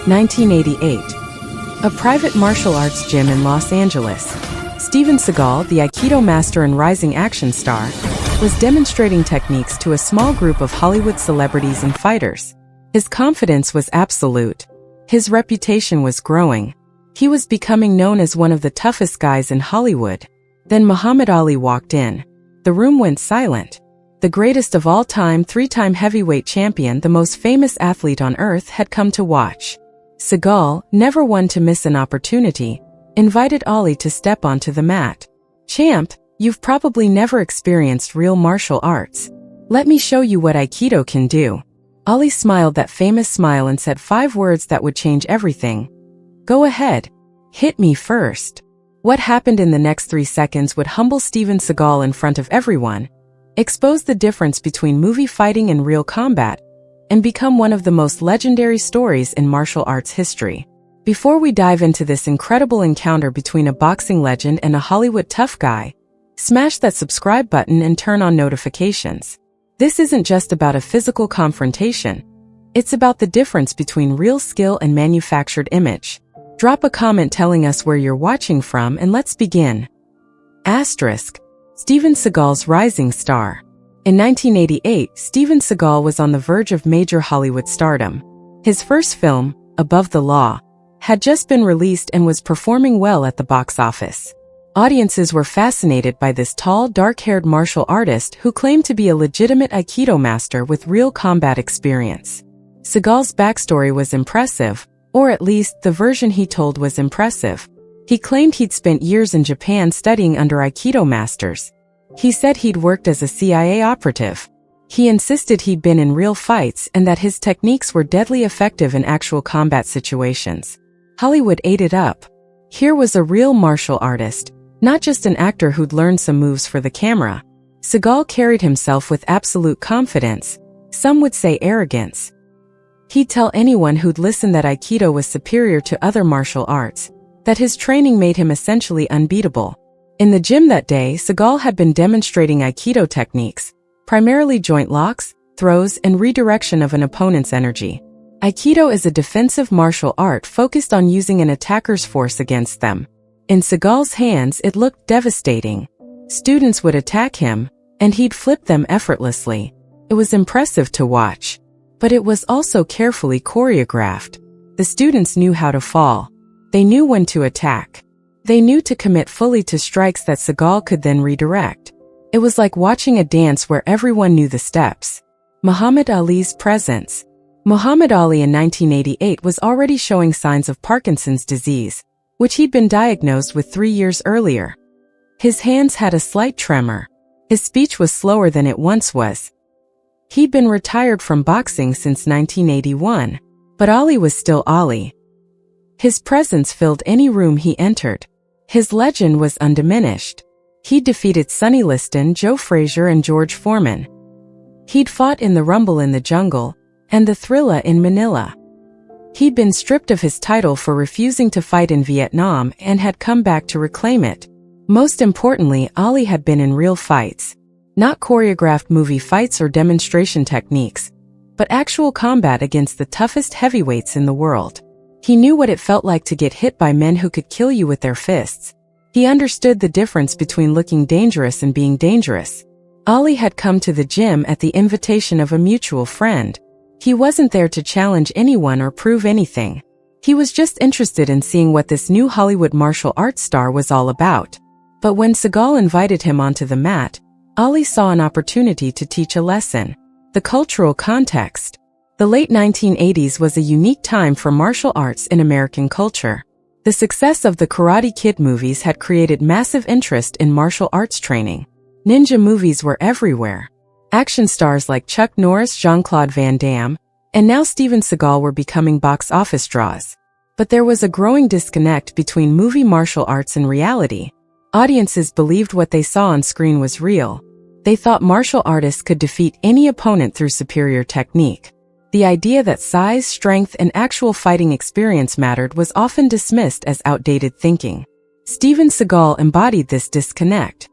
1988. A private martial arts gym in Los Angeles. Steven Seagal, the Aikido master and rising action star, was demonstrating techniques to a small group of Hollywood celebrities and fighters. His confidence was absolute. His reputation was growing. He was becoming known as one of the toughest guys in Hollywood. Then Muhammad Ali walked in. The room went silent. The greatest of all time, three-time heavyweight champion, the most famous athlete on earth, had come to watch. Seagal, never one to miss an opportunity, invited Ali to step onto the mat. "Champ, you've probably never experienced real martial arts. Let me show you what Aikido can do." Ali smiled that famous smile and said 5 words that would change everything. "Go ahead. Hit me first." What happened in the next 3 seconds would humble Steven Seagal in front of everyone, expose the difference between movie fighting and real combat, and become one of the most legendary stories in martial arts history. Before we dive into this incredible encounter between a boxing legend and a Hollywood tough guy, smash that subscribe button and turn on notifications. This isn't just about a physical confrontation. It's about the difference between real skill and manufactured image. Drop a comment telling us where you're watching from and let's begin. Steven Seagal's rising star. In 1988, Steven Seagal was on the verge of major Hollywood stardom. His first film, Above the Law, had just been released and was performing well at the box office. Audiences were fascinated by this tall, dark-haired martial artist who claimed to be a legitimate Aikido master with real combat experience. Seagal's backstory was impressive, or at least the version he told was impressive. He claimed he'd spent years in Japan studying under Aikido masters. He said he'd worked as a CIA operative. He insisted he'd been in real fights and that his techniques were deadly effective in actual combat situations. Hollywood ate it up. Here was a real martial artist, not just an actor who'd learned some moves for the camera. Seagal carried himself with absolute confidence, some would say arrogance. He'd tell anyone who'd listen that Aikido was superior to other martial arts, that his training made him essentially unbeatable. In the gym that day, Seagal had been demonstrating Aikido techniques, primarily joint locks, throws, and redirection of an opponent's energy. Aikido is a defensive martial art focused on using an attacker's force against them. In Seagal's hands, it looked devastating. Students would attack him, and he'd flip them effortlessly. It was impressive to watch. But it was also carefully choreographed. The students knew how to fall. They knew when to attack. They knew to commit fully to strikes that Seagal could then redirect. It was like watching a dance where everyone knew the steps. Muhammad Ali's presence. Muhammad Ali in 1988 was already showing signs of Parkinson's disease, which he'd been diagnosed with 3 years earlier. His hands had a slight tremor. His speech was slower than it once was. He'd been retired from boxing since 1981, but Ali was still Ali. His presence filled any room he entered. His legend was undiminished. He'd defeated Sonny Liston, Joe Frazier, and George Foreman. He'd fought in the Rumble in the Jungle and the Thrilla in Manila. He'd been stripped of his title for refusing to fight in Vietnam and had come back to reclaim it. Most importantly, Ali had been in real fights. Not choreographed movie fights or demonstration techniques, but actual combat against the toughest heavyweights in the world. He knew what it felt like to get hit by men who could kill you with their fists. He understood the difference between looking dangerous and being dangerous. Ali had come to the gym at the invitation of a mutual friend. He wasn't there to challenge anyone or prove anything. He was just interested in seeing what this new Hollywood martial arts star was all about. But when Seagal invited him onto the mat, Ali saw an opportunity to teach a lesson. The cultural context. The late 1980s was a unique time for martial arts in American culture. The success of the Karate Kid movies had created massive interest in martial arts training. Ninja movies were everywhere. Action stars like Chuck Norris, Jean-Claude Van Damme, and now Steven Seagal were becoming box office draws. But there was a growing disconnect between movie martial arts and reality. Audiences believed what they saw on screen was real. They thought martial artists could defeat any opponent through superior technique. The idea that size, strength, and actual fighting experience mattered was often dismissed as outdated thinking. Steven Seagal embodied this disconnect.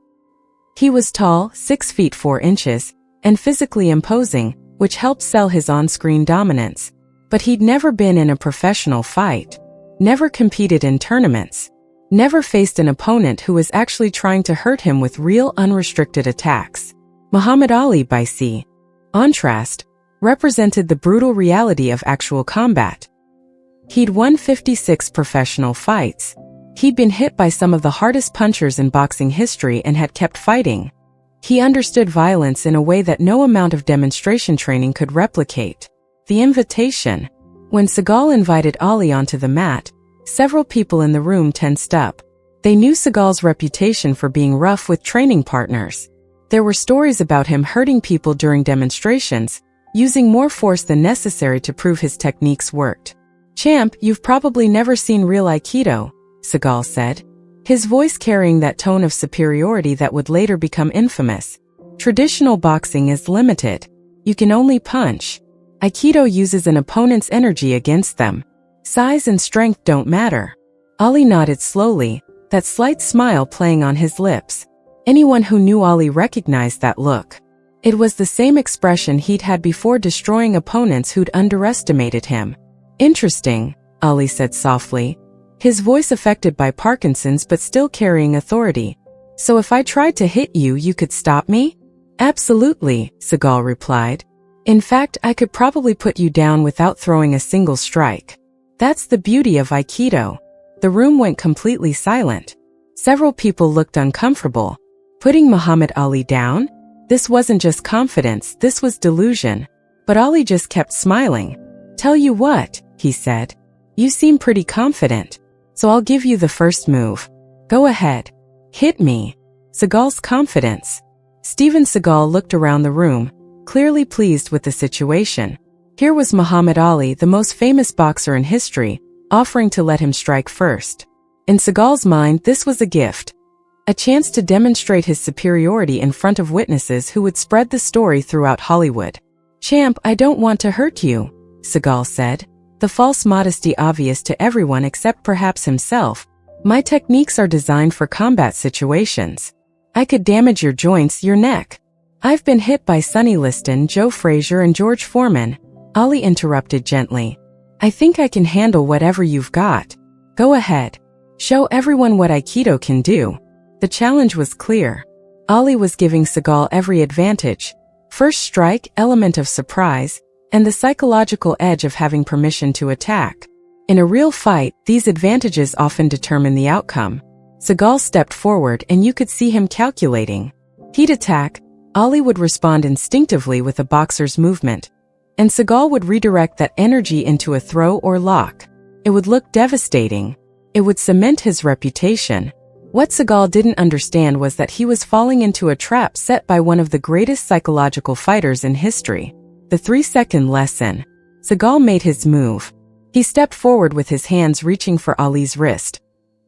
He was tall, 6 feet 4 inches, and physically imposing, which helped sell his on-screen dominance. But he'd never been in a professional fight, never competed in tournaments, never faced an opponent who was actually trying to hurt him with real unrestricted attacks. Muhammad Ali, by contrast, represented the brutal reality of actual combat. He'd won 56 professional fights. He'd been hit by some of the hardest punchers in boxing history and had kept fighting. He understood violence in a way that no amount of demonstration training could replicate. The invitation. When Seagal invited Ali onto the mat, several people in the room tensed up. They knew Seagal's reputation for being rough with training partners. There were stories about him hurting people during demonstrations, using more force than necessary to prove his techniques worked. "Champ, you've probably never seen real Aikido," Seagal said, his voice carrying that tone of superiority that would later become infamous. "Traditional boxing is limited. You can only punch. Aikido uses an opponent's energy against them. Size and strength don't matter." Ali nodded slowly, that slight smile playing on his lips. Anyone who knew Ali recognized that look. It was the same expression he'd had before destroying opponents who'd underestimated him. "Interesting," Ali said softly, his voice affected by Parkinson's but still carrying authority. "So if I tried to hit you, you could stop me?" "Absolutely," Seagal replied. "In fact, I could probably put you down without throwing a single strike. That's the beauty of Aikido." The room went completely silent. Several people looked uncomfortable. Putting Muhammad Ali down? This wasn't just confidence, this was delusion. But Ali just kept smiling. "Tell you what," he said. "You seem pretty confident. So I'll give you the first move. Go ahead. Hit me." Seagal's confidence. Steven Seagal looked around the room, clearly pleased with the situation. Here was Muhammad Ali, the most famous boxer in history, offering to let him strike first. In Seagal's mind, this was a gift. A chance to demonstrate his superiority in front of witnesses who would spread the story throughout Hollywood. "Champ, I don't want to hurt you," Seagal said, the false modesty obvious to everyone except perhaps himself. "My techniques are designed for combat situations. I could damage your joints, your neck. I've been hit by Sonny Liston, Joe Frazier, and George Foreman," Ali interrupted gently. "I think I can handle whatever you've got. Go ahead. Show everyone what Aikido can do." The challenge was clear. Ali was giving Seagal every advantage. First strike, element of surprise, and the psychological edge of having permission to attack. In a real fight, these advantages often determine the outcome. Seagal stepped forward and you could see him calculating. He'd attack, Ali would respond instinctively with a boxer's movement, and Seagal would redirect that energy into a throw or lock. It would look devastating. It would cement his reputation. What Seagal didn't understand was that he was falling into a trap set by one of the greatest psychological fighters in history. The 3-second lesson. Seagal made his move. He stepped forward with his hands reaching for Ali's wrist.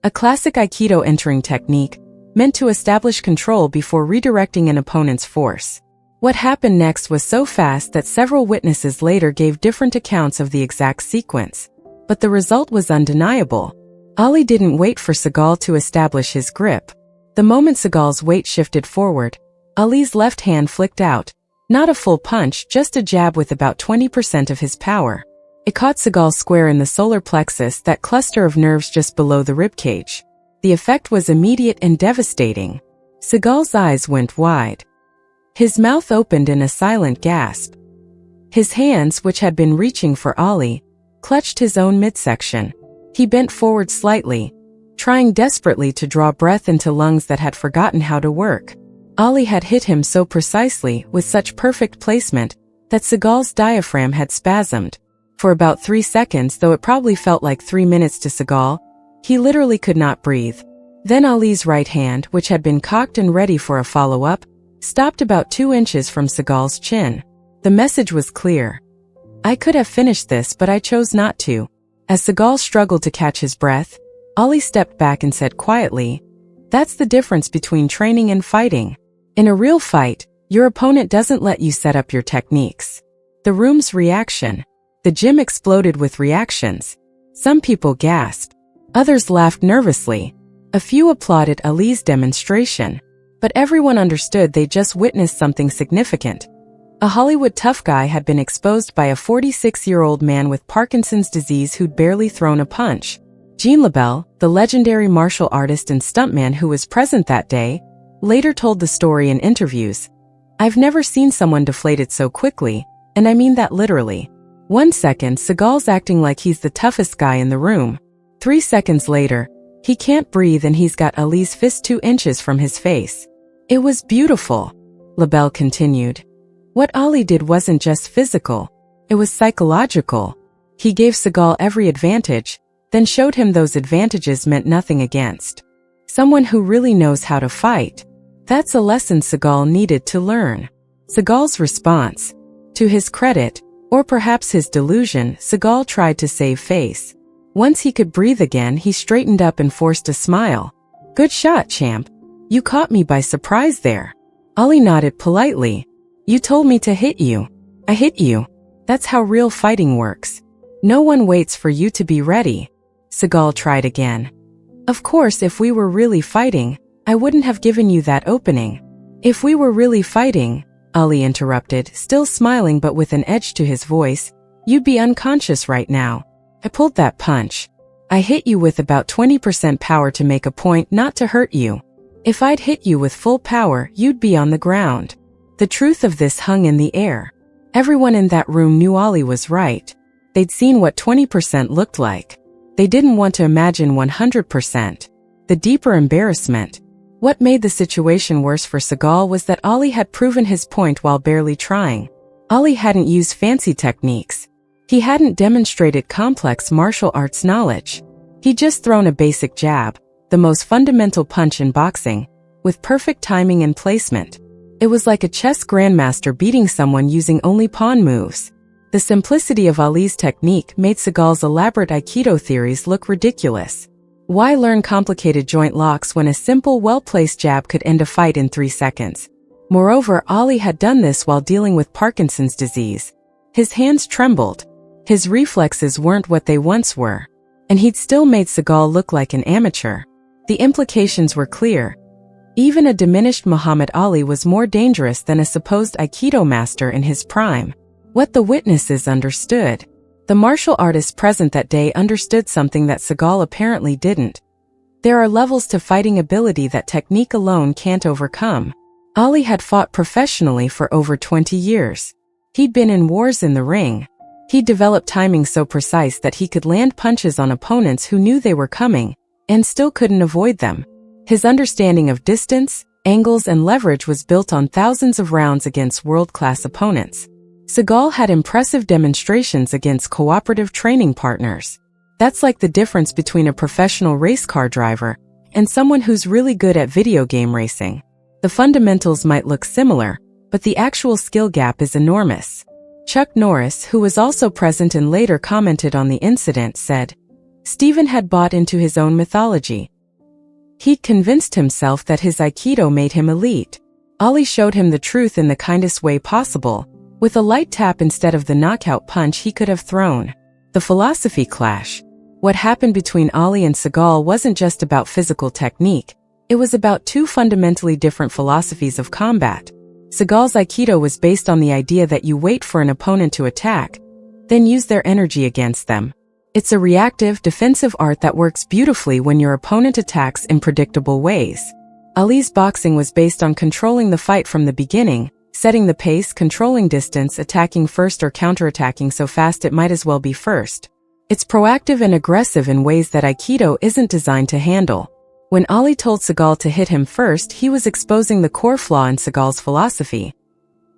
A classic Aikido entering technique, meant to establish control before redirecting an opponent's force. What happened next was so fast that several witnesses later gave different accounts of the exact sequence. But the result was undeniable. Ali didn't wait for Seagal to establish his grip. The moment Seagal's weight shifted forward, Ali's left hand flicked out. Not a full punch, just a jab with about 20% of his power. It caught Seagal square in the solar plexus, that cluster of nerves just below the ribcage. The effect was immediate and devastating. Seagal's eyes went wide. His mouth opened in a silent gasp. His hands, which had been reaching for Ali, clutched his own midsection. He bent forward slightly, trying desperately to draw breath into lungs that had forgotten how to work. Ali had hit him so precisely, with such perfect placement, that Seagal's diaphragm had spasmed. For about 3 seconds, though it probably felt like 3 minutes to Seagal, he literally could not breathe. Then Ali's right hand, which had been cocked and ready for a follow-up, stopped about 2 inches from Seagal's chin. The message was clear. "I could have finished this, but I chose not to." As Seagal struggled to catch his breath, Ali stepped back and said quietly, "That's the difference between training and fighting. In a real fight, your opponent doesn't let you set up your techniques." The room's reaction. The gym exploded with reactions. Some people gasped. Others laughed nervously. A few applauded Ali's demonstration. But everyone understood they just witnessed something significant. A Hollywood tough guy had been exposed by a 46-year-old man with Parkinson's disease who'd barely thrown a punch. Gene LaBelle, the legendary martial artist and stuntman who was present that day, later told the story in interviews. "I've never seen someone deflated so quickly, and I mean that literally. 1 second, Seagal's acting like he's the toughest guy in the room. 3 seconds later, he can't breathe and he's got Ali's fist 2 inches from his face. It was beautiful," LaBelle continued. What Ali did wasn't just physical, it was psychological. He gave Seagal every advantage, then showed him those advantages meant nothing against someone who really knows how to fight. That's a lesson Seagal needed to learn. Seagal's response. To his credit, or perhaps his delusion, Seagal tried to save face. Once he could breathe again, he straightened up and forced a smile. "Good shot, champ. You caught me by surprise there." Ali nodded politely. "You told me to hit you. I hit you. That's how real fighting works. No one waits for you to be ready." Seagal tried again. "Of course, if we were really fighting, I wouldn't have given you that opening." "If we were really fighting," Ali interrupted, still smiling but with an edge to his voice, "you'd be unconscious right now. I pulled that punch. I hit you with about 20% power to make a point, not to hurt you. If I'd hit you with full power, you'd be on the ground." The truth of this hung in the air. Everyone in that room knew Ali was right. They'd seen what 20% looked like. They didn't want to imagine 100%. The deeper embarrassment. What made the situation worse for Seagal was that Ali had proven his point while barely trying. Ali hadn't used fancy techniques. He hadn't demonstrated complex martial arts knowledge. He'd just thrown a basic jab, the most fundamental punch in boxing, with perfect timing and placement. It was like a chess grandmaster beating someone using only pawn moves. The simplicity of Ali's technique made Seagal's elaborate Aikido theories look ridiculous. Why learn complicated joint locks when a simple, well-placed jab could end a fight in 3 seconds? Moreover, Ali had done this while dealing with Parkinson's disease. His hands trembled. His reflexes weren't what they once were. And he'd still made Seagal look like an amateur. The implications were clear. Even a diminished Muhammad Ali was more dangerous than a supposed Aikido master in his prime. What the witnesses understood. The martial artists present that day understood something that Seagal apparently didn't. There are levels to fighting ability that technique alone can't overcome. Ali had fought professionally for over 20 years. He'd been in wars in the ring. He'd developed timing so precise that he could land punches on opponents who knew they were coming, and still couldn't avoid them. His understanding of distance, angles, and leverage was built on thousands of rounds against world-class opponents. Seagal had impressive demonstrations against cooperative training partners. That's like the difference between a professional race car driver and someone who's really good at video game racing. The fundamentals might look similar, but the actual skill gap is enormous. Chuck Norris, who was also present and later commented on the incident, said, "Steven had bought into his own mythology. He'd convinced himself that his Aikido made him elite. Ali showed him the truth in the kindest way possible, with a light tap instead of the knockout punch he could have thrown." The philosophy clash. What happened between Ali and Seagal wasn't just about physical technique, it was about two fundamentally different philosophies of combat. Seagal's Aikido was based on the idea that you wait for an opponent to attack, then use their energy against them. It's a reactive, defensive art that works beautifully when your opponent attacks in predictable ways. Ali's boxing was based on controlling the fight from the beginning, setting the pace, controlling distance, attacking first or counterattacking so fast it might as well be first. It's proactive and aggressive in ways that Aikido isn't designed to handle. When Ali told Seagal to hit him first, he was exposing the core flaw in Seagal's philosophy.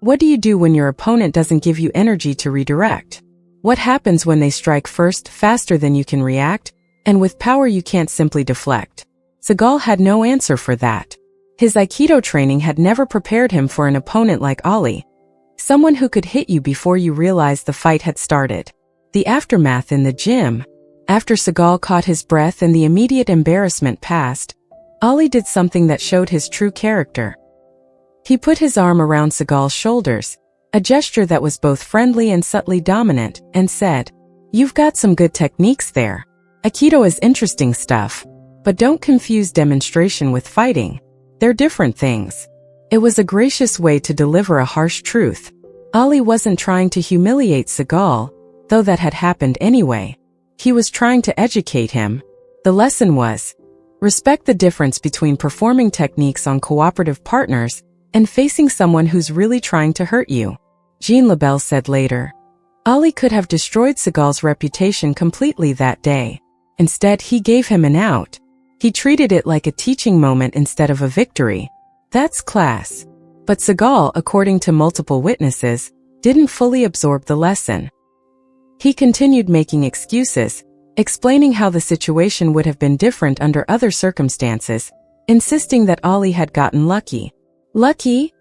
What do you do when your opponent doesn't give you energy to redirect? What happens when they strike first, faster than you can react, and with power you can't simply deflect? Seagal had no answer for that. His Aikido training had never prepared him for an opponent like Ali, someone who could hit you before you realized the fight had started. The aftermath in the gym. After Seagal caught his breath and the immediate embarrassment passed, Ali did something that showed his true character. He put his arm around Seagal's shoulders, a gesture that was both friendly and subtly dominant, and said, "You've got some good techniques there. Aikido is interesting stuff, but don't confuse demonstration with fighting. They're different things." It was a gracious way to deliver a harsh truth. Ali wasn't trying to humiliate Seagal, though that had happened anyway. He was trying to educate him. The lesson was, respect the difference between performing techniques on cooperative partners and facing someone who's really trying to hurt you. Jean LaBelle said later, Ali could have destroyed Seagal's reputation completely that day. Instead, he gave him an out. He treated it like a teaching moment instead of a victory. That's class. But Seagal, according to multiple witnesses, didn't fully absorb the lesson. He continued making excuses, explaining how the situation would have been different under other circumstances, insisting that Ali had gotten lucky. Lucky?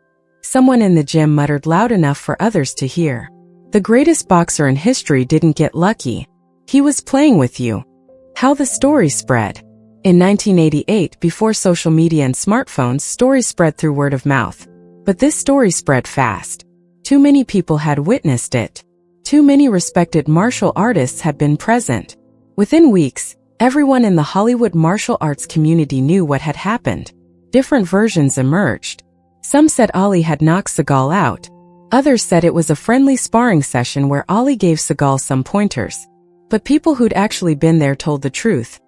Someone in the gym muttered loud enough for others to hear. The greatest boxer in history didn't get lucky. He was playing with you. How the story spread. In 1988, before social media and smartphones, stories spread through word of mouth. But this story spread fast. Too many people had witnessed it. Too many respected martial artists had been present. Within weeks, everyone in the Hollywood martial arts community knew what had happened. Different versions emerged. Some said Ali had knocked Seagal out. Others said it was a friendly sparring session where Ali gave Seagal some pointers. But people who'd actually been there told the truth.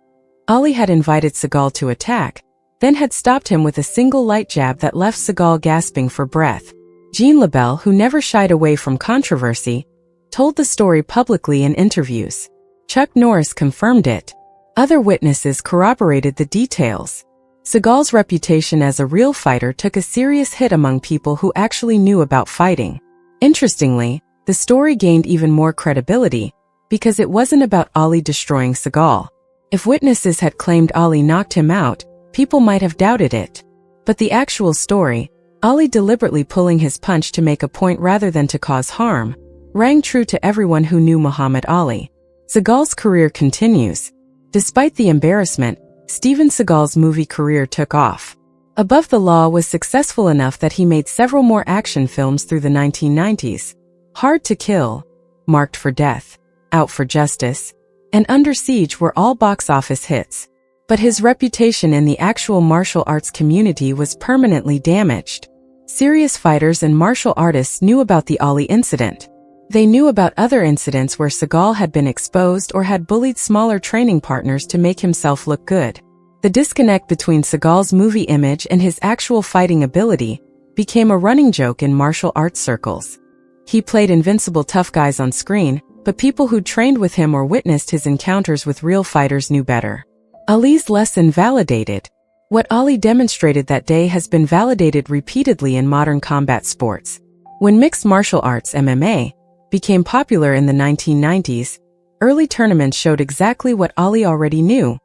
Ali had invited Seagal to attack, then had stopped him with a single light jab that left Seagal gasping for breath. Jean LaBelle, who never shied away from controversy, told the story publicly in interviews. Chuck Norris confirmed it. Other witnesses corroborated the details. Seagal's reputation as a real fighter took a serious hit among people who actually knew about fighting. Interestingly, the story gained even more credibility because it wasn't about Ali destroying Seagal. If witnesses had claimed Ali knocked him out, people might have doubted it. But the actual story, Ali deliberately pulling his punch to make a point rather than to cause harm, rang true to everyone who knew Muhammad Ali. Seagal's career continues. Despite the embarrassment, Steven Seagal's movie career took off. Above the Law was successful enough that he made several more action films through the 1990s. Hard to Kill, Marked for Death, Out for Justice, and Under Siege were all box office hits. But his reputation in the actual martial arts community was permanently damaged. Serious fighters and martial artists knew about the Ali incident. They knew about other incidents where Seagal had been exposed or had bullied smaller training partners to make himself look good. The disconnect between Seagal's movie image and his actual fighting ability became a running joke in martial arts circles. He played invincible tough guys on screen, but people who trained with him or witnessed his encounters with real fighters knew better. Ali's lesson validated. What Ali demonstrated that day has been validated repeatedly in modern combat sports. When mixed martial arts (MMA) became popular in the 1990s, early tournaments showed exactly what Ali already knew: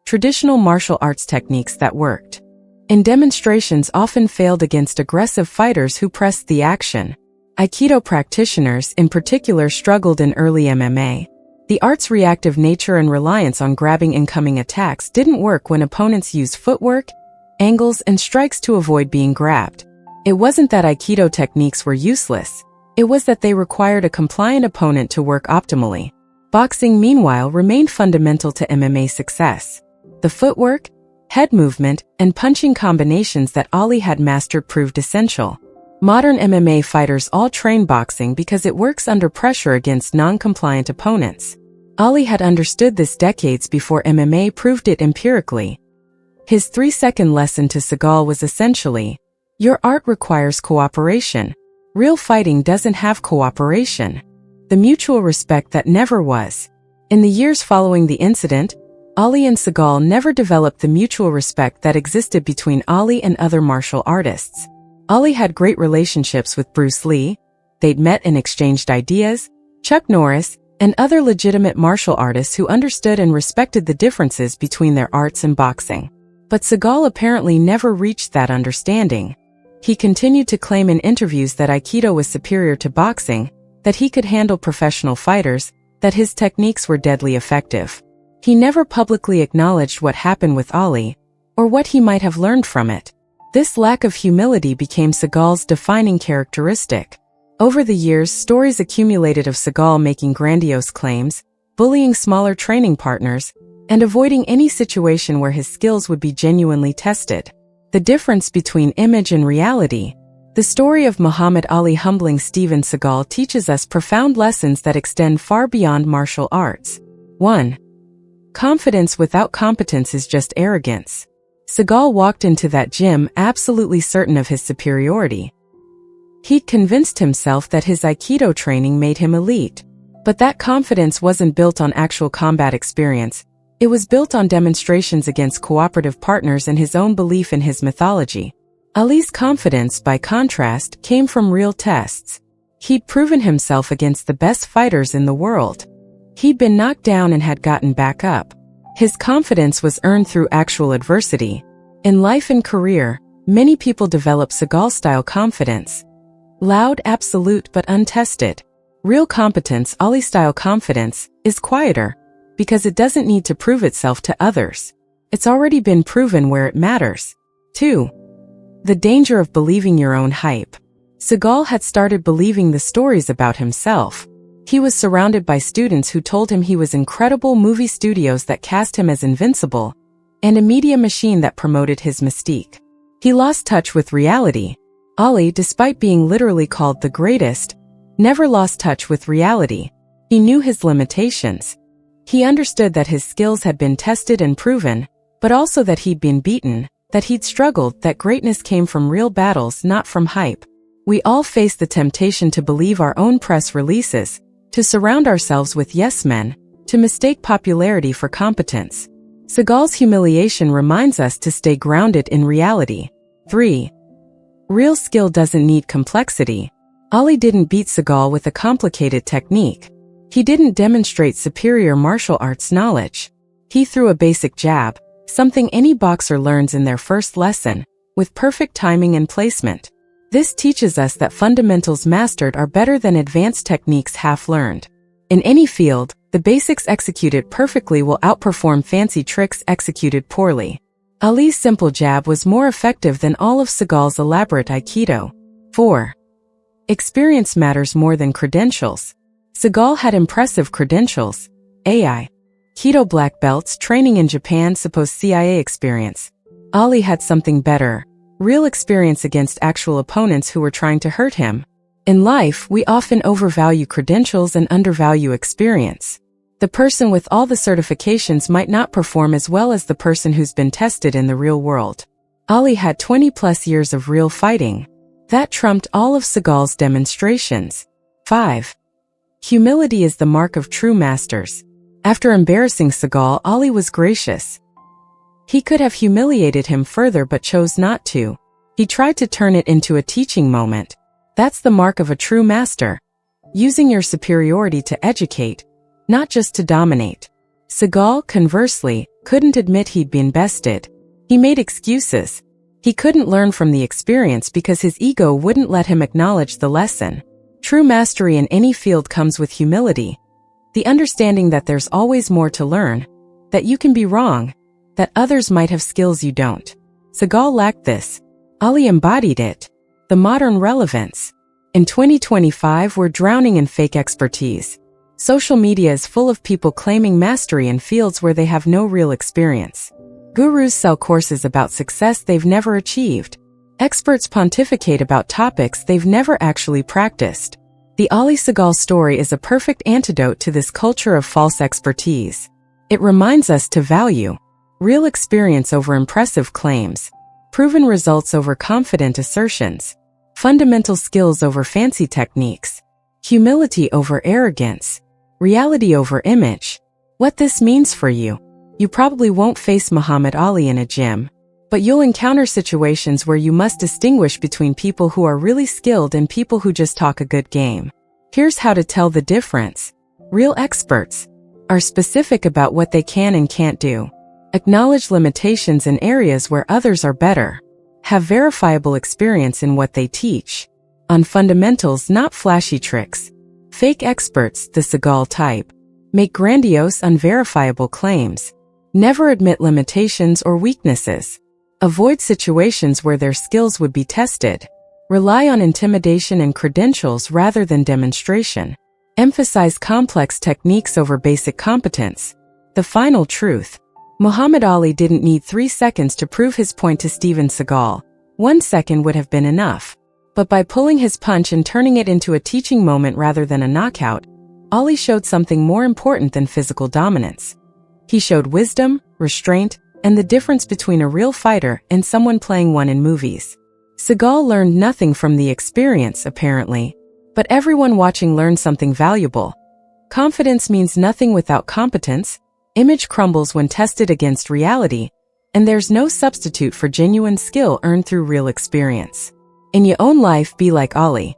traditional martial arts techniques that worked. And demonstrations often failed against aggressive fighters who pressed the action. Aikido practitioners in particular struggled in early MMA. The art's reactive nature and reliance on grabbing incoming attacks didn't work when opponents used footwork, angles, and strikes to avoid being grabbed. It wasn't that Aikido techniques were useless. It was that they required a compliant opponent to work optimally. Boxing, meanwhile, remained fundamental to MMA success. The footwork, head movement, and punching combinations that Ali had mastered proved essential. Modern MMA fighters all train boxing because it works under pressure against non-compliant opponents. Ali had understood this decades before MMA proved it empirically. His 3-second lesson to Seagal was essentially, your art requires cooperation. Real fighting doesn't have cooperation. The mutual respect that never was. In the years following the incident, Ali and Seagal never developed the mutual respect that existed between Ali and other martial artists. Ali had great relationships with Bruce Lee. They'd met and exchanged ideas, Chuck Norris, and other legitimate martial artists who understood and respected the differences between their arts and boxing. But Seagal apparently never reached that understanding. He continued to claim in interviews that Aikido was superior to boxing, that he could handle professional fighters, that his techniques were deadly effective. He never publicly acknowledged what happened with Ali, or what he might have learned from it. This lack of humility became Seagal's defining characteristic. Over the years, stories accumulated of Seagal making grandiose claims, bullying smaller training partners, and avoiding any situation where his skills would be genuinely tested. The difference between image and reality. The story of Muhammad Ali humbling Steven Seagal teaches us profound lessons that extend far beyond martial arts. 1. Confidence without competence is just arrogance. Seagal walked into that gym absolutely certain of his superiority. He'd convinced himself that his Aikido training made him elite. But that confidence wasn't built on actual combat experience. It was built on demonstrations against cooperative partners and his own belief in his mythology. Ali's confidence, by contrast, came from real tests. He'd proven himself against the best fighters in the world. He'd been knocked down and had gotten back up. His confidence was earned through actual adversity. In life and career, many people develop Seagal-style confidence. Loud, absolute, but untested. Real competence, Ali-style confidence, is quieter, because it doesn't need to prove itself to others. It's already been proven where it matters. 2. The danger of believing your own hype. Seagal had started believing the stories about himself. He was surrounded by students who told him he was incredible, movie studios that cast him as invincible, and a media machine that promoted his mystique. He lost touch with reality. Ali, despite being literally called the greatest, never lost touch with reality. He knew his limitations. He understood that his skills had been tested and proven, but also that he'd been beaten, that he'd struggled, that greatness came from real battles, not from hype. We all face the temptation to believe our own press releases, to surround ourselves with yes men, to mistake popularity for competence. Seagal's humiliation reminds us to stay grounded in reality. 3. Real skill doesn't need complexity. Ali didn't beat Seagal with a complicated technique. He didn't demonstrate superior martial arts knowledge. He threw a basic jab, something any boxer learns in their first lesson, with perfect timing and placement. This teaches us that fundamentals mastered are better than advanced techniques half-learned. In any field, the basics executed perfectly will outperform fancy tricks executed poorly. Ali's simple jab was more effective than all of Seagal's elaborate Aikido. 4. Experience matters more than credentials. Seagal had impressive credentials: AI, Aikido black belts, training in Japan, supposed CIA experience. Ali had something better: real experience against actual opponents who were trying to hurt him. In life, we often overvalue credentials and undervalue experience. The person with all the certifications might not perform as well as the person who's been tested in the real world. Ali had 20+ years of real fighting. That trumped all of Seagal's demonstrations. 5. Humility is the mark of true masters. After embarrassing Seagal, Ali was gracious. He could have humiliated him further but chose not to. He tried to turn it into a teaching moment. That's the mark of a true master. Using your superiority to educate, not just to dominate. Seagal, conversely, couldn't admit he'd been bested. He made excuses. He couldn't learn from the experience because his ego wouldn't let him acknowledge the lesson. True mastery in any field comes with humility. The understanding that there's always more to learn, that you can be wrong, that others might have skills you don't. Seagal lacked this. Ali embodied it. The modern relevance. In 2025, we're drowning in fake expertise. Social media is full of people claiming mastery in fields where they have no real experience. Gurus sell courses about success they've never achieved. Experts pontificate about topics they've never actually practiced. The Ali Seagal story is a perfect antidote to this culture of false expertise. It reminds us to value real experience over impressive claims, proven results over confident assertions, fundamental skills over fancy techniques, humility over arrogance, reality over image. What this means for you: you probably won't face Muhammad Ali in a gym, but you'll encounter situations where you must distinguish between people who are really skilled and people who just talk a good game. Here's how to tell the difference. Real experts are specific about what they can and can't do. Acknowledge limitations in areas where others are better. Have verifiable experience in what they teach. On fundamentals, not flashy tricks. Fake experts, the Seagal type, make grandiose, unverifiable claims. Never admit limitations or weaknesses. Avoid situations where their skills would be tested. Rely on intimidation and credentials rather than demonstration. Emphasize complex techniques over basic competence. The final truth: Muhammad Ali didn't need 3 seconds to prove his point to Steven Seagal. 1 second would have been enough. But by pulling his punch and turning it into a teaching moment rather than a knockout, Ali showed something more important than physical dominance. He showed wisdom, restraint, and the difference between a real fighter and someone playing one in movies. Seagal learned nothing from the experience, apparently, but everyone watching learned something valuable. Confidence means nothing without competence, image crumbles when tested against reality, and there's no substitute for genuine skill earned through real experience. In your own life, be like Ali.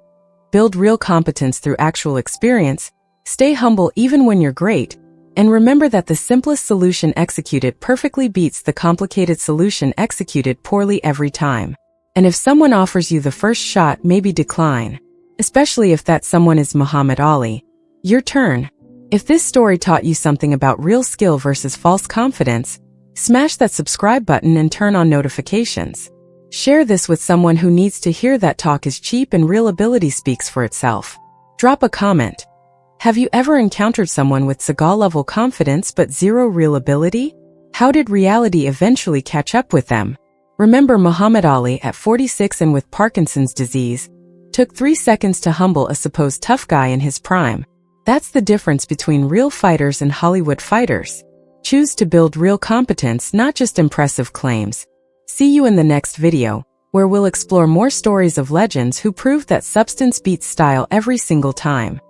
Build real competence through actual experience, stay humble even when you're great, and remember that the simplest solution executed perfectly beats the complicated solution executed poorly every time. And if someone offers you the first shot, maybe decline, especially if that someone is Muhammad Ali. Your turn. If this story taught you something about real skill versus false confidence, smash that subscribe button and turn on notifications. Share this with someone who needs to hear that talk is cheap and real ability speaks for itself. Drop a comment. Have you ever encountered someone with Seagal-level confidence but zero real ability? How did reality eventually catch up with them? Remember, Muhammad Ali, at 46 and with Parkinson's disease, took 3 seconds to humble a supposed tough guy in his prime. That's the difference between real fighters and Hollywood fighters. Choose to build real competence, not just impressive claims. See you in the next video, where we'll explore more stories of legends who proved that substance beats style every single time.